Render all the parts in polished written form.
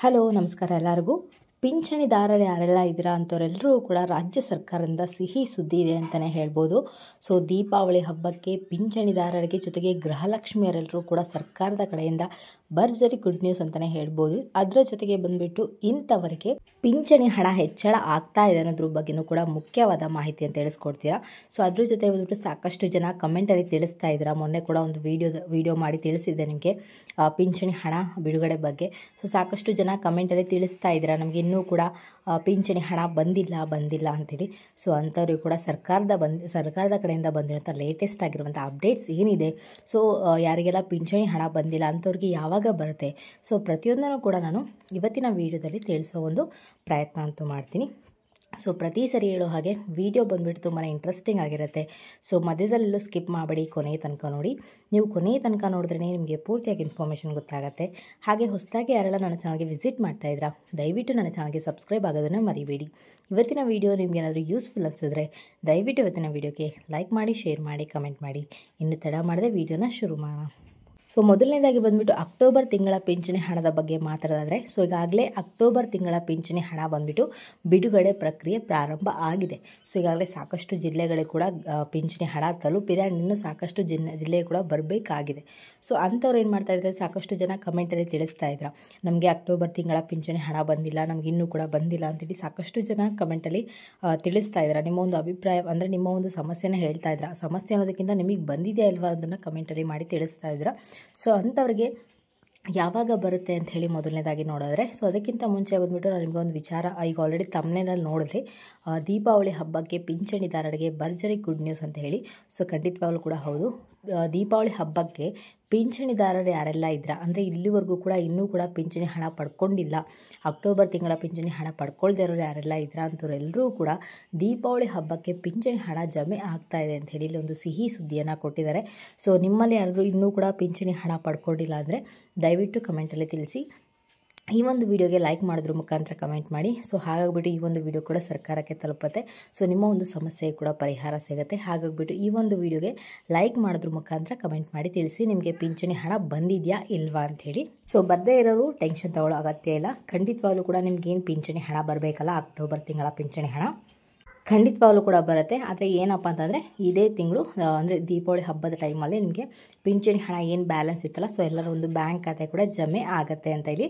Hello ನಮಸ್ಕಾರ ಎಲ್ಲರಿಗೂ. ಪಿಂಚಣಿದಾರರು ಯಾರೆಲ್ಲ ಇದ್ದೀರಾ ಅಂಥವರೆಲ್ಲರೂ ಕೂಡ ರಾಜ್ಯ ಸರ್ಕಾರದಿಂದ ಸಿಹಿ ಸುದ್ದಿ ಇದೆ ಅಂತಲೇ ಹೇಳ್ಬೋದು. ಸೊ ದೀಪಾವಳಿ ಹಬ್ಬಕ್ಕೆ ಪಿಂಚಣಿದಾರರಿಗೆ ಜೊತೆಗೆ ಗೃಹಲಕ್ಷ್ಮಿಯರೆಲ್ಲರೂ ಕೂಡ ಸರ್ಕಾರದ ಕಡೆಯಿಂದ ಭರ್ಜರಿ ಗುಡ್ ನ್ಯೂಸ್ ಅಂತಲೇ ಹೇಳ್ಬೋದು. ಅದರ ಜೊತೆಗೆ ಬಂದುಬಿಟ್ಟು ಇಂಥವರಿಗೆ ಪಿಂಚಣಿ ಹಣ ಹೆಚ್ಚಳ ಆಗ್ತಾ ಇದೆ ಅನ್ನೋದ್ರ ಬಗ್ಗೆಯೂ ಕೂಡ ಮುಖ್ಯವಾದ ಮಾಹಿತಿ ಅಂತ ತಿಳಿಸ್ಕೊಡ್ತೀರಾ. ಸೊ ಅದ್ರ ಜೊತೆ ಬಂದುಬಿಟ್ಟು ಸಾಕಷ್ಟು ಜನ ಕಮೆಂಟಲ್ಲಿ ತಿಳಿಸ್ತಾ ಇದ್ದೀರಾ. ಮೊನ್ನೆ ಕೂಡ ಒಂದು ವಿಡಿಯೋ ಮಾಡಿ ತಿಳಿಸಿದ್ದೆ ನಿಮಗೆ ಪಿಂಚಣಿ ಹಣ ಬಿಡುಗಡೆ ಬಗ್ಗೆ. ಸೊ ಸಾಕಷ್ಟು ಜನ ಕಮೆಂಟಲ್ಲಿ ತಿಳಿಸ್ತಾ ಇದ್ದೀರಾ ನಮಗೆ ಇನ್ನೂ ಕೂಡ ಪಿಂಚಣಿ ಹಣ ಬಂದಿಲ್ಲ ಅಂತೇಳಿ. ಸೊ ಅಂಥವ್ರಿಗೆ ಕೂಡ ಸರ್ಕಾರದ ಕಡೆಯಿಂದ ಬಂದಿರೋಂಥ ಲೇಟೆಸ್ಟ್ ಆಗಿರುವಂಥ ಅಪ್ಡೇಟ್ಸ್ ಏನಿದೆ, ಸೊ ಯಾರಿಗೆಲ್ಲ ಪಿಂಚಣಿ ಹಣ ಬಂದಿಲ್ಲ ಅಂಥವ್ರಿಗೆ ಯಾವಾಗ ಬರುತ್ತೆ, ಸೊ ಪ್ರತಿಯೊಂದನ್ನು ಕೂಡ ನಾನು ಇವತ್ತಿನ ವಿಡಿಯೋದಲ್ಲಿ ತಿಳಿಸೋ ಒಂದು ಪ್ರಯತ್ನ ಅಂತೂ ಮಾಡ್ತೀನಿ. ಸೊ ಪ್ರತಿ ಸರಿ ಹೇಳೋ ಹಾಗೆ ವಿಡಿಯೋ ಬಂದುಬಿಟ್ಟು ತುಂಬಾ ಇಂಟ್ರೆಸ್ಟಿಂಗ್ ಆಗಿರುತ್ತೆ. ಸೊ ಮಧ್ಯದಲ್ಲೆಲ್ಲೂ ಸ್ಕಿಪ್ ಮಾಡಬೇಡಿ, ಕೊನೆಯ ತನಕ ನೋಡಿ. ನೀವು ಕೊನೆಯ ತನಕ ನೋಡಿದ್ರೇ ನಿಮಗೆ ಪೂರ್ತಿಯಾಗಿ ಇನ್ಫಾರ್ಮೇಷನ್ ಗೊತ್ತಾಗುತ್ತೆ. ಹಾಗೆ ಹೊಸದಾಗಿ ಯಾರೆಲ್ಲ ನನ್ನ ಚಾನಲ್ಗೆ ವಿಸಿಟ್ ಮಾಡ್ತಾಯಿದ್ದೀರಾ ದಯವಿಟ್ಟು ನನ್ನ ಚಾನಲ್ಗೆ ಸಬ್ಸ್ಕ್ರೈಬ್ ಆಗೋದನ್ನು ಮರಿಬೇಡಿ. ಇವತ್ತಿನ ವಿಡಿಯೋ ನಿಮ್ಗೆ ಏನಾದರೂ ಯೂಸ್ಫುಲ್ ಅನಿಸಿದ್ರೆ ದಯವಿಟ್ಟು ಇವತ್ತಿನ ವಿಡಿಯೋಗೆ ಲೈಕ್ ಮಾಡಿ, ಶೇರ್ ಮಾಡಿ, ಕಮೆಂಟ್ ಮಾಡಿ. ಇನ್ನು ತಡ ಮಾಡದೆ ವಿಡಿಯೋನ ಶುರು ಮಾಡೋಣ. ಸೊ ಮೊದಲನೇದಾಗಿ ಬಂದುಬಿಟ್ಟು ಅಕ್ಟೋಬರ್ ತಿಂಗಳ ಪಿಂಚಣಿ ಹಣದ ಬಗ್ಗೆ ಮಾತಾಡೋದಾದರೆ, ಸೊ ಈಗಾಗಲೇ ಅಕ್ಟೋಬರ್ ತಿಂಗಳ ಪಿಂಚಣಿ ಹಣ ಬಂದುಬಿಟ್ಟು ಬಿಡುಗಡೆ ಪ್ರಕ್ರಿಯೆ ಪ್ರಾರಂಭ ಆಗಿದೆ. ಸೊ ಈಗಾಗಲೇ ಸಾಕಷ್ಟು ಜಿಲ್ಲೆಗಳಿಗೆ ಕೂಡ ಪಿಂಚಣಿ ಹಣ ತಲುಪಿದೆ ಆ್ಯಂಡ್ ಇನ್ನೂ ಸಾಕಷ್ಟು ಜಿಲ್ಲೆಗೆ ಕೂಡ ಬರಬೇಕಾಗಿದೆ. ಸೊ ಅಂಥವ್ರು ಏನು ಮಾಡ್ತಾಯಿದ್ದಾರೆ, ಸಾಕಷ್ಟು ಜನ ಕಮೆಂಟಲ್ಲಿ ತಿಳಿಸ್ತಾ ಇದ್ರು ನಮಗೆ ಅಕ್ಟೋಬರ್ ತಿಂಗಳ ಪಿಂಚಣಿ ಹಣ ಬಂದಿಲ್ಲ, ನಮಗೆ ಇನ್ನೂ ಕೂಡ ಬಂದಿಲ್ಲ ಅಂತೇಳಿ ಸಾಕಷ್ಟು ಜನ ಕಮೆಂಟಲ್ಲಿ ತಿಳಿಸ್ತಾ ಇದ್ದಾರೆ. ನಿಮ್ಮ ಒಂದು ಅಭಿಪ್ರಾಯ ಅಂದರೆ ನಿಮ್ಮ ಒಂದು ಸಮಸ್ಯೆನ ಹೇಳ್ತಾ ಇದ್ರ. ಸಮಸ್ಯೆ ಅನ್ನೋದಕ್ಕಿಂತ ನಿಮಗೆ ಬಂದಿದೆಯಾ ಇಲ್ವಾ ಅದನ್ನು ಕಮೆಂಟಲ್ಲಿ ಮಾಡಿ ತಿಳಿಸ್ತಾ ಇದ್ರು. ಸೊ ಅಂಥವ್ರಿಗೆ ಯಾವಾಗ ಬರುತ್ತೆ ಅಂತ ಹೇಳಿ ಮೊದಲನೇದಾಗಿ ನೋಡಿದ್ರೆ, ಸೊ ಅದಕ್ಕಿಂತ ಮುಂಚೆ ಬಂದುಬಿಟ್ಟು ನಾನು ನಿಮಗೆ ಒಂದು ವಿಚಾರ, ಈಗ ಆಲ್ರೆಡಿ ತಮ್ಮನೇನಲ್ಲಿ ನೋಡಿದ್ರೆ ದೀಪಾವಳಿ ಹಬ್ಬಕ್ಕೆ ಪಿಂಚಣಿದಾರರಿಗೆ ಭರ್ಜರಿ ಗುಡ್ ನ್ಯೂಸ್ ಅಂತ ಹೇಳಿ. ಸೊ ಖಂಡಿತವಾಗ್ಲೂ ಕೂಡ ಹೌದು, ದೀಪಾವಳಿ ಹಬ್ಬಕ್ಕೆ ಪಿಂಚಣಿದಾರರು ಯಾರೆಲ್ಲ ಇದ್ರಾ ಅಂದರೆ ಇಲ್ಲಿವರೆಗೂ ಕೂಡ ಇನ್ನೂ ಕೂಡ ಪಿಂಚಣಿ ಹಣ ಪಡ್ಕೊಂಡಿಲ್ಲ, ಅಕ್ಟೋಬರ್ ತಿಂಗಳ ಪಿಂಚಣಿ ಹಣ ಪಡ್ಕೊಳ್ದೇ ಇರೋರು ಯಾರೆಲ್ಲ ಇದ್ರಾ ಅಂಥವ್ರೆಲ್ಲರೂ ಕೂಡ ದೀಪಾವಳಿ ಹಬ್ಬಕ್ಕೆ ಪಿಂಚಣಿ ಹಣ ಜಮೆ ಆಗ್ತಾ ಇದೆ ಅಂತ ಹೇಳಿ ಇಲ್ಲಿ ಒಂದು ಸಿಹಿ ಸುದ್ದಿಯನ್ನು ಕೊಟ್ಟಿದ್ದಾರೆ. ಸೊ ನಿಮ್ಮಲ್ಲಿ ಯಾರಾದರೂ ಇನ್ನೂ ಕೂಡ ಪಿಂಚಣಿ ಹಣ ಪಡ್ಕೊಂಡಿಲ್ಲ ಅಂದರೆ ದಯವಿಟ್ಟು ಕಮೆಂಟಲ್ಲಿ ತಿಳಿಸಿ. ಈ ಒಂದು ವಿಡಿಯೋಗೆ ಲೈಕ್ ಮಾಡೋದ್ರ ಮುಖಾಂತರ ಕಮೆಂಟ್ ಮಾಡಿ. ಸೊ ಹಾಗಾಗಿಬಿಟ್ಟು ಈ ಒಂದು ವಿಡಿಯೋ ಕೂಡ ಸರ್ಕಾರಕ್ಕೆ ತಲುಪುತ್ತೆ. ಸೊ ನಿಮ್ಮ ಒಂದು ಸಮಸ್ಯೆಗೆ ಕೂಡ ಪರಿಹಾರ ಸಿಗುತ್ತೆ. ಹಾಗಾಗಿಬಿಟ್ಟು ಈ ಒಂದು ವಿಡಿಯೋಗೆ ಲೈಕ್ ಮಾಡೋದ್ರ ಮುಖಾಂತರ ಕಮೆಂಟ್ ಮಾಡಿ ತಿಳಿಸಿ ನಿಮಗೆ ಪಿಂಚಣಿ ಹಣ ಬಂದಿದೆಯಾ ಇಲ್ವಾ ಅಂಥೇಳಿ. ಸೊ ಬರದೇ ಇರೋರು ಟೆನ್ಷನ್ ತಗೊಳ್ಳೋ ಅಗತ್ಯ ಇಲ್ಲ. ಖಂಡಿತವಾಗ್ಲೂ ಕೂಡ ನಿಮ್ಗೇನು ಪಿಂಚಣಿ ಹಣ ಬರಬೇಕಲ್ಲ, ಅಕ್ಟೋಬರ್ ತಿಂಗಳ ಪಿಂಚಣಿ ಹಣ ಖಂಡಿತವಾಗ್ಲೂ ಕೂಡ ಬರುತ್ತೆ. ಆದರೆ ಏನಪ್ಪ ಅಂತಂದರೆ ಇದೇ ತಿಂಗಳು ಅಂದರೆ ದೀಪಾವಳಿ ಹಬ್ಬದ ಟೈಮಲ್ಲಿ ನಿಮಗೆ ಪಿಂಚಣಿ ಹಣ ಏನು ಬ್ಯಾಲೆನ್ಸ್ ಇತ್ತಲ್ಲ, ಸೊ ಎಲ್ಲರ ಒಂದು ಬ್ಯಾಂಕ್ ಖಾತೆ ಕೂಡ ಜಮೆ ಆಗುತ್ತೆ ಅಂತ ಇಲ್ಲಿ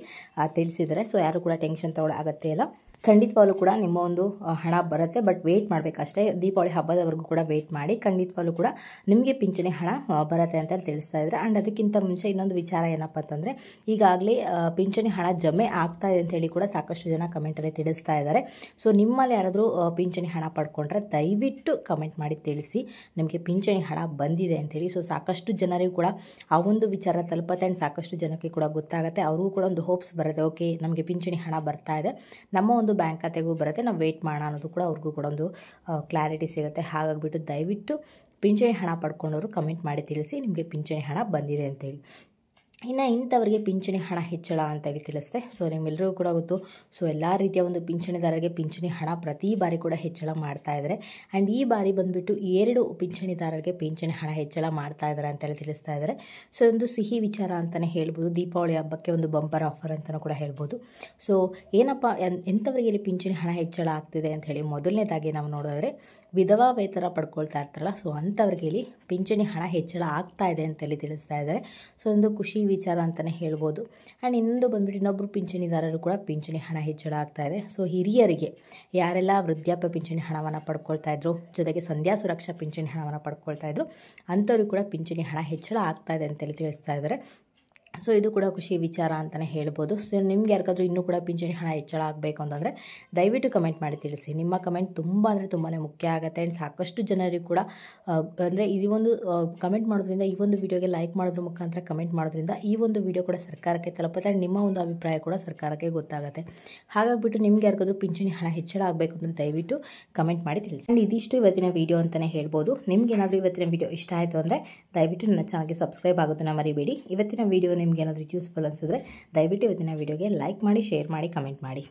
ತಿಳಿಸಿದ್ದಾರೆ. ಸೊ ಯಾರು ಕೂಡ ಟೆನ್ಷನ್ ತಗೊಳ್ಳೋ ಅಗತ್ಯ ಇಲ್ಲ. ಖಂಡಿತವಾಗ್ಲೂ ಕೂಡ ನಿಮ್ಮ ಒಂದು ಹಣ ಬರುತ್ತೆ, ಬಟ್ ವೆಯ್ಟ್ ಮಾಡಬೇಕಷ್ಟೇ. ದೀಪಾವಳಿ ಹಬ್ಬದವರೆಗೂ ಕೂಡ ವೆಯ್ಟ್ ಮಾಡಿ, ಖಂಡಿತವಾಗ್ಲೂ ಕೂಡ ನಿಮಗೆ ಪಿಂಚಣಿ ಹಣ ಬರುತ್ತೆ ಅಂತ ತಿಳಿಸ್ತಾ ಇದ್ದಾರೆ. ಆ್ಯಂಡ್ ಅದಕ್ಕಿಂತ ಮುಂಚೆ ಇನ್ನೊಂದು ವಿಚಾರ ಏನಪ್ಪ ಅಂತಂದರೆ, ಈಗಾಗಲೇ ಪಿಂಚಣಿ ಹಣ ಜಮೆ ಆಗ್ತಾ ಇದೆ ಅಂತೇಳಿ ಕೂಡ ಸಾಕಷ್ಟು ಜನ ಕಮೆಂಟಲ್ಲಿ ತಿಳಿಸ್ತಾ ಇದ್ದಾರೆ. ಸೊ ನಿಮ್ಮಲ್ಲಿ ಯಾರಾದರೂ ಪಿಂಚಣಿ ಹಣ ಪಡ್ಕೊಂಡ್ರೆ ದಯವಿಟ್ಟು ಕಮೆಂಟ್ ಮಾಡಿ ತಿಳಿಸಿ ನಿಮಗೆ ಪಿಂಚಣಿ ಹಣ ಬಂದಿದೆ ಅಂಥೇಳಿ. ಸೊ ಸಾಕಷ್ಟು ಜನರಿಗೂ ಕೂಡ ಆ ಒಂದು ವಿಚಾರ ತಲುಪತ್ತೆ ಆ್ಯಂಡ್ ಸಾಕಷ್ಟು ಜನಕ್ಕೆ ಕೂಡ ಗೊತ್ತಾಗುತ್ತೆ. ಅವ್ರಿಗೂ ಕೂಡ ಒಂದು ಹೋಪ್ಸ್ ಬರುತ್ತೆ, ಓಕೆ ನಮಗೆ ಪಿಂಚಣಿ ಹಣ ಬರ್ತಾ ಇದೆ, ನಮ್ಮ ಒಂದು ಬ್ಯಾಂಕ್ ಖಾತೆಗೂ ಬರುತ್ತೆ, ನಾವು ವೆಯ್ಟ್ ಮಾಡೋಣ ಅನ್ನೋದು ಕೂಡ ಅವ್ರಿಗೂ ಕೂಡ ಒಂದು ಕ್ಲಾರಿಟಿ ಸಿಗುತ್ತೆ. ಹಾಗಾಗಿಬಿಟ್ಟು ದಯವಿಟ್ಟು ಪಿಂಚಣಿ ಹಣ ಪಡ್ಕೊಂಡವರು ಕಮೆಂಟ್ ಮಾಡಿ ತಿಳಿಸಿ ನಿಮಗೆ ಪಿಂಚಣಿ ಹಣ ಬಂದಿದೆ ಅಂತೇಳಿ. ಇನ್ನು ಇಂಥವರಿಗೆ ಪಿಂಚಣಿ ಹಣ ಹೆಚ್ಚಳ ಅಂತೇಳಿ ತಿಳಿಸ್ತೆ. ಸೊ ನಿಮ್ಮೆಲ್ಲರಿಗೂ ಕೂಡ ಗೊತ್ತು, ಸೊ ಎಲ್ಲ ರೀತಿಯ ಒಂದು ಪಿಂಚಣಿದಾರರಿಗೆ ಪಿಂಚಣಿ ಹಣ ಪ್ರತಿ ಬಾರಿ ಕೂಡ ಹೆಚ್ಚಳ ಮಾಡ್ತಾ ಇದ್ದಾರೆ. ಆ್ಯಂಡ್ ಈ ಬಾರಿ ಬಂದುಬಿಟ್ಟು 2 ಪಿಂಚಣಿದಾರರಿಗೆ ಪಿಂಚಣಿ ಹಣ ಹೆಚ್ಚಳ ಮಾಡ್ತಾ ಇದ್ದಾರೆ ಅಂತೇಳಿ ತಿಳಿಸ್ತಾ ಇದ್ದಾರೆ. ಸೊ ಒಂದು ಸಿಹಿ ವಿಚಾರ ಅಂತಲೇ ಹೇಳ್ಬೋದು, ದೀಪಾವಳಿ ಹಬ್ಬಕ್ಕೆ ಒಂದು ಬಂಪರ್ ಆಫರ್ ಅಂತಲೂ ಕೂಡ ಹೇಳ್ಬೋದು. ಸೊ ಏನಪ್ಪ ಎಂಥವರಿಗೆ ಇಲ್ಲಿ ಪಿಂಚಣಿ ಹಣ ಹೆಚ್ಚಳ ಆಗ್ತಿದೆ ಅಂತ ಹೇಳಿ ಮೊದಲನೇದಾಗಿ ನಾವು ನೋಡಿದ್ರೆ ವಿಧವಾ ವೇತನ ಪಡ್ಕೊಳ್ತಾ ಇರ್ತಾರಲ್ಲ, ಸೊ ಅಂಥವ್ರಿಗೆ ಇಲ್ಲಿ ಪಿಂಚಣಿ ಹಣ ಹೆಚ್ಚಳ ಆಗ್ತಾ ಇದೆ ಅಂತೇಳಿ ತಿಳಿಸ್ತಾ ಇದ್ದಾರೆ. ಸೊ ಒಂದು ಖುಷಿ ವಿಚಾರ ಅಂತಲೇ ಹೇಳ್ಬೋದು. ಆ್ಯಂಡ್ ಇನ್ನೊಂದು ಬಂದುಬಿಟ್ಟು ಇನ್ನೊಬ್ಬರು ಪಿಂಚಣಿದಾರರು ಕೂಡ ಪಿಂಚಣಿ ಹಣ ಹೆಚ್ಚಳ ಆಗ್ತಾ ಇದೆ. ಸೊ ಹಿರಿಯರಿಗೆ ಯಾರೆಲ್ಲ ವೃದ್ಧಾಪ್ಯ ಪಿಂಚಣಿ ಹಣವನ್ನು ಪಡ್ಕೊಳ್ತಾ ಇದ್ರು, ಜೊತೆಗೆ ಸಂಧ್ಯಾ ಸುರಕ್ಷಾ ಪಿಂಚಣಿ ಹಣವನ್ನು ಪಡ್ಕೊಳ್ತಾ ಇದ್ರು, ಅಂಥವ್ರಿಗೆ ಕೂಡ ಪಿಂಚಣಿ ಹಣ ಹೆಚ್ಚಳ ಆಗ್ತಾ ಇದೆ ಅಂತೇಳಿ ತಿಳಿಸ್ತಾ ಇದ್ದಾರೆ. ಸೊ ಇದು ಕೂಡ ಖುಷಿ ವಿಚಾರ ಅಂತಲೇ ಹೇಳ್ಬೋದು. ಸೊ ನಿಮ್ಗೆ ಯಾರಿಗಾದ್ರೂ ಇನ್ನೂ ಕೂಡ ಪಿಂಚಣಿ ಹಣ ಹೆಚ್ಚಳ ಆಗಬೇಕು ಅಂತಂದರೆ ದಯವಿಟ್ಟು ಕಮೆಂಟ್ ಮಾಡಿ ತಿಳಿಸಿ. ನಿಮ್ಮ ಕಮೆಂಟ್ ತುಂಬ ಅಂದರೆ ತುಂಬಾ ಮುಖ್ಯ ಆಗುತ್ತೆ. ಆ್ಯಂಡ್ ಸಾಕಷ್ಟು ಜನರಿಗೂ ಕೂಡ ಅಂದರೆ ಈ ಒಂದು ಕಮೆಂಟ್ ಮಾಡೋದ್ರಿಂದ, ಈ ಒಂದು ವಿಡಿಯೋಗೆ ಲೈಕ್ ಮಾಡೋದ್ರ ಮುಖಾಂತರ ಕಮೆಂಟ್ ಮಾಡೋದ್ರಿಂದ ಈ ಒಂದು ವಿಡಿಯೋ ಕೂಡ ಸರ್ಕಾರಕ್ಕೆ ತಲುಪುತ್ತೆ ಆ್ಯಂಡ್ ನಿಮ್ಮ ಒಂದು ಅಭಿಪ್ರಾಯ ಕೂಡ ಸರ್ಕಾರಕ್ಕೆ ಗೊತ್ತಾಗುತ್ತೆ. ಹಾಗಾಗಿಬಿಟ್ಟು ನಿಮ್ಗೆ ಯಾರಿಗಾದ್ರೂ ಪಿಂಚಣಿ ಹಣ ಹೆಚ್ಚಳ ಆಗಬೇಕು ಅಂದರೆ ದಯವಿಟ್ಟು ಕಮೆಂಟ್ ಮಾಡಿ ತಿಳಿಸಿ. ಆ್ಯಂಡ್ ಇದಿಷ್ಟು ಇವತ್ತಿನ ವಿಡಿಯೋ ಅಂತಲೇ ಹೇಳ್ಬೋದು. ನಿಮ್ಗೆ ಏನಾದರೂ ಇವತ್ತಿನ ವಿಡಿಯೋ ಇಷ್ಟ ಆಯಿತು ಅಂದರೆ ದಯವಿಟ್ಟು ನನ್ನ ಚಾನಲ್ಗೆ ಸಬ್ಸ್ಕ್ರೈಬ್ ಆಗೋದನ್ನು ಮರಿಬೇಡಿ. ಇವತ್ತಿನ ವಿಡಿಯೋ ನಿಮ್ಗೆ ಏನಾದರೂ ಯೂಸ್ಫುಲ್ ಅನಿಸಿದ್ರೆ ದಯವಿಟ್ಟು ಇವತ್ತಿನ ವಿಡಿಯೋಗೆ ಲೈಕ್ ಮಾಡಿ, ಶೇರ್ ಮಾಡಿ, ಕಮೆಂಟ್ ಮಾಡಿ.